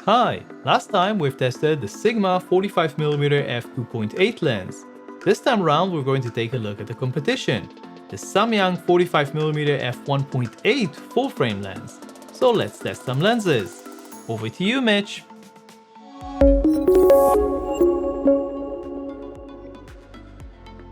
Hi, last time we've tested the Sigma 45mm f2.8 lens. This time around we're going to take a look at the competition, the Samyang 45mm f1.8 full-frame lens. So let's test some lenses. Over to you, Mitch.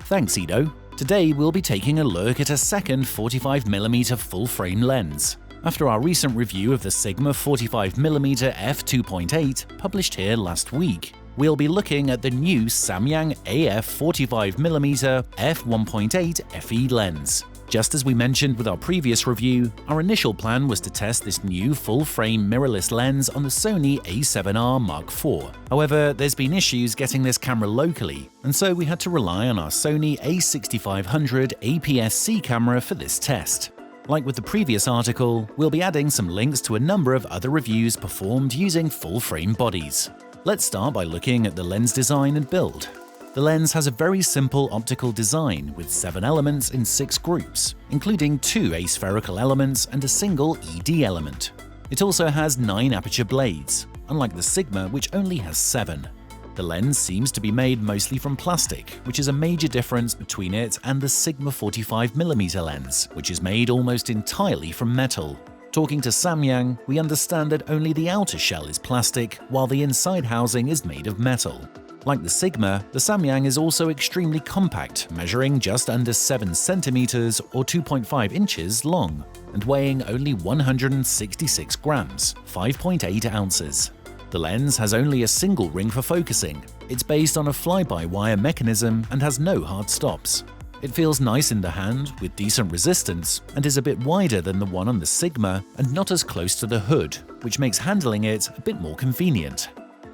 Thanks, Ido. Today we'll be taking a look at a second 45mm full-frame lens. After our recent review of the Sigma 45mm f2.8 published here last week, we'll be looking at the new Samyang AF 45mm f1.8 FE lens. Just as we mentioned with our previous review, our initial plan was to test this new full-frame mirrorless lens on the Sony A7R Mark IV. However, there's been issues getting this camera locally, and so we had to rely on our Sony A6500 APS-C camera for this test. Like with the previous article, we'll be adding some links to a number of other reviews performed using full-frame bodies. Let's start by looking at the lens design and build. The lens has a very simple optical design with 7 elements in 6 groups, including 2 aspherical elements and a single ED element. It also has 9 aperture blades, unlike the Sigma which only has 7. The lens seems to be made mostly from plastic, which is a major difference between it and the Sigma 45mm lens, which is made almost entirely from metal. Talking to Samyang, we understand that only the outer shell is plastic, while the inside housing is made of metal. Like the Sigma, the Samyang is also extremely compact, measuring just under 7 cm or 2.5 inches long, and weighing only 166 grams, 5.8 ounces. The lens has only a single ring for focusing. It's based on a fly-by-wire mechanism and has no hard stops. It feels nice in the hand, with decent resistance, and is a bit wider than the one on the Sigma and not as close to the hood, which makes handling it a bit more convenient.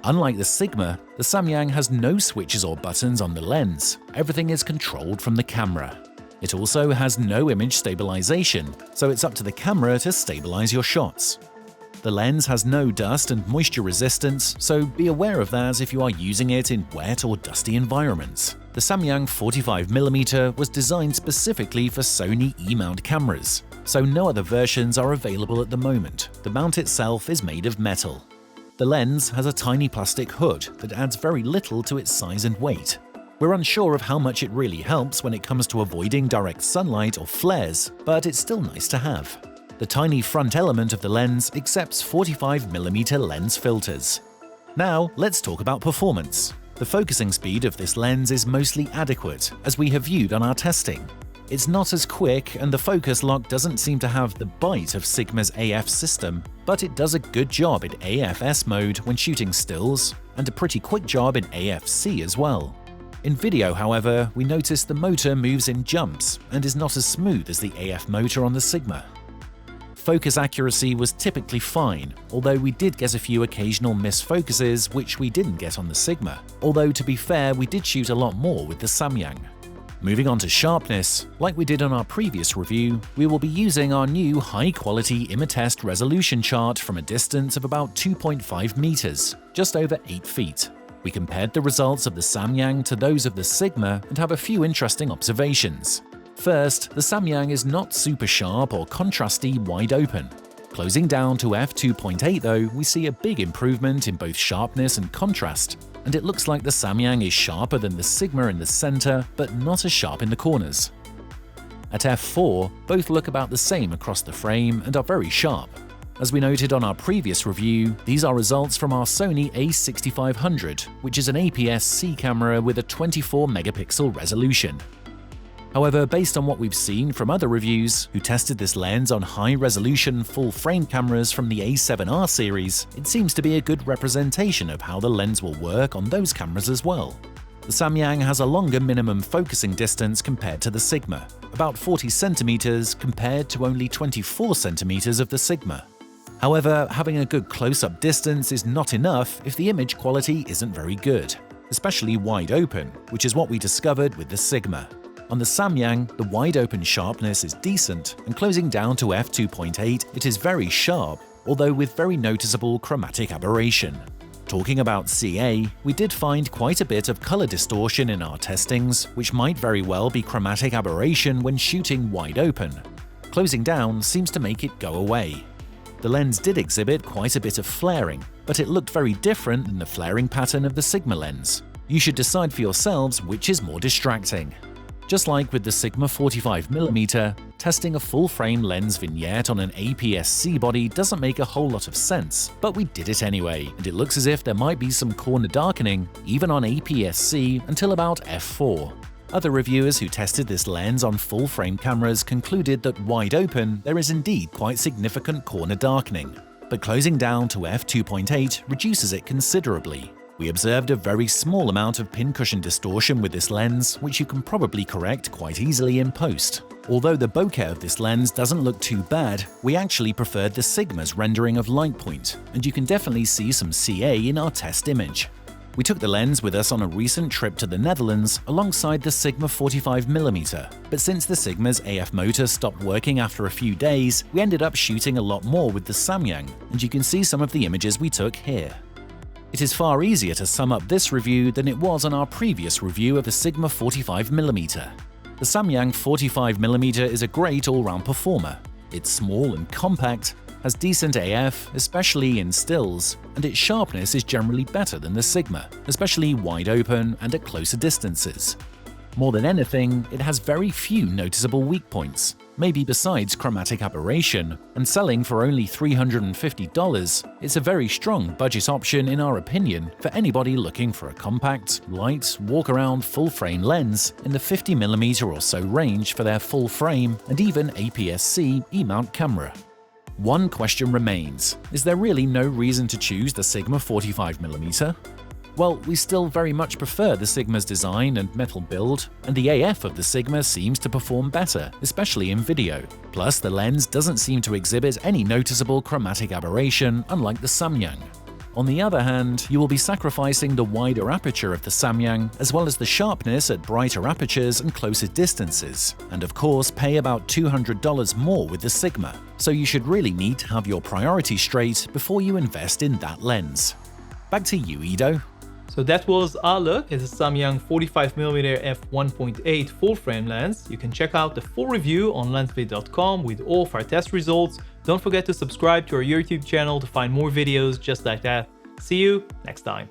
Unlike the Sigma, the Samyang has no switches or buttons on the lens. Everything is controlled from the camera. It also has no image stabilization, so it's up to the camera to stabilize your shots. The lens has no dust and moisture resistance, so be aware of that if you are using it in wet or dusty environments. The Samyang 45mm was designed specifically for Sony E-mount cameras, so no other versions are available at the moment. The mount itself is made of metal. The lens has a tiny plastic hood that adds very little to its size and weight. We're unsure of how much it really helps when it comes to avoiding direct sunlight or flares, but it's still nice to have. The tiny front element of the lens accepts 45mm lens filters. Now, let's talk about performance. The focusing speed of this lens is mostly adequate, as we have viewed on our testing. It's not as quick, and the focus lock doesn't seem to have the bite of Sigma's AF system, but it does a good job in AFS mode when shooting stills, and a pretty quick job in AFC as well. In video, however, we notice the motor moves in jumps and is not as smooth as the AF motor on the Sigma. Focus accuracy was typically fine, although we did get a few occasional misfocuses which we didn't get on the Sigma, although to be fair we did shoot a lot more with the Samyang. Moving on to sharpness, like we did on our previous review, we will be using our new high-quality Imatest resolution chart from a distance of about 2.5 meters, just over 8 feet. We compared the results of the Samyang to those of the Sigma and have a few interesting observations. First, the Samyang is not super sharp or contrasty wide open. Closing down to f2.8 though, we see a big improvement in both sharpness and contrast, and it looks like the Samyang is sharper than the Sigma in the center, but not as sharp in the corners. At f4, both look about the same across the frame and are very sharp. As we noted on our previous review, these are results from our Sony A6500, which is an APS-C camera with a 24-megapixel resolution. However, based on what we've seen from other reviews who tested this lens on high-resolution full-frame cameras from the A7R series, it seems to be a good representation of how the lens will work on those cameras as well. The Samyang has a longer minimum focusing distance compared to the Sigma, about 40 cm compared to only 24 cm of the Sigma. However, having a good close-up distance is not enough if the image quality isn't very good, especially wide open, which is what we discovered with the Sigma. On the Samyang, the wide-open sharpness is decent, and closing down to f2.8, it is very sharp, although with very noticeable chromatic aberration. Talking about CA, we did find quite a bit of color distortion in our testings, which might very well be chromatic aberration when shooting wide open. Closing down seems to make it go away. The lens did exhibit quite a bit of flaring, but it looked very different than the flaring pattern of the Sigma lens. You should decide for yourselves which is more distracting. Just like with the Sigma 45mm, testing a full-frame lens vignette on an APS-C body doesn't make a whole lot of sense, but we did it anyway, and it looks as if there might be some corner darkening even on APS-C until about f4. Other reviewers who tested this lens on full-frame cameras concluded that wide open, there is indeed quite significant corner darkening, but closing down to f2.8 reduces it considerably. We observed a very small amount of pincushion distortion with this lens, which you can probably correct quite easily in post. Although the bokeh of this lens doesn't look too bad, we actually preferred the Sigma's rendering of light point, and you can definitely see some CA in our test image. We took the lens with us on a recent trip to the Netherlands alongside the Sigma 45mm, but since the Sigma's AF motor stopped working after a few days, we ended up shooting a lot more with the Samyang, and you can see some of the images we took here. It is far easier to sum up this review than it was on our previous review of the Sigma 45mm. The Samyang 45mm is a great all-round performer. It's small and compact, has decent AF, especially in stills, and its sharpness is generally better than the Sigma, especially wide open and at closer distances. More than anything, it has very few noticeable weak points, maybe besides chromatic aberration, and selling for only $350, it's a very strong budget option in our opinion for anybody looking for a compact, light, walk-around full-frame lens in the 50mm or so range for their full-frame and even APS-C E-mount camera. One question remains: is there really no reason to choose the Sigma 45mm? Well, we still very much prefer the Sigma's design and metal build, and the AF of the Sigma seems to perform better, especially in video. Plus, the lens doesn't seem to exhibit any noticeable chromatic aberration, unlike the Samyang. On the other hand, you will be sacrificing the wider aperture of the Samyang, as well as the sharpness at brighter apertures and closer distances, and of course pay about $200 more with the Sigma, so you should really need to have your priorities straight before you invest in that lens. Back to you, Ido. So that was our look at the Samyang 45mm f1.8 full-frame lens. You can check out the full review on lensvid.com with all of our test results. Don't forget to subscribe to our YouTube channel to find more videos just like that. See you next time.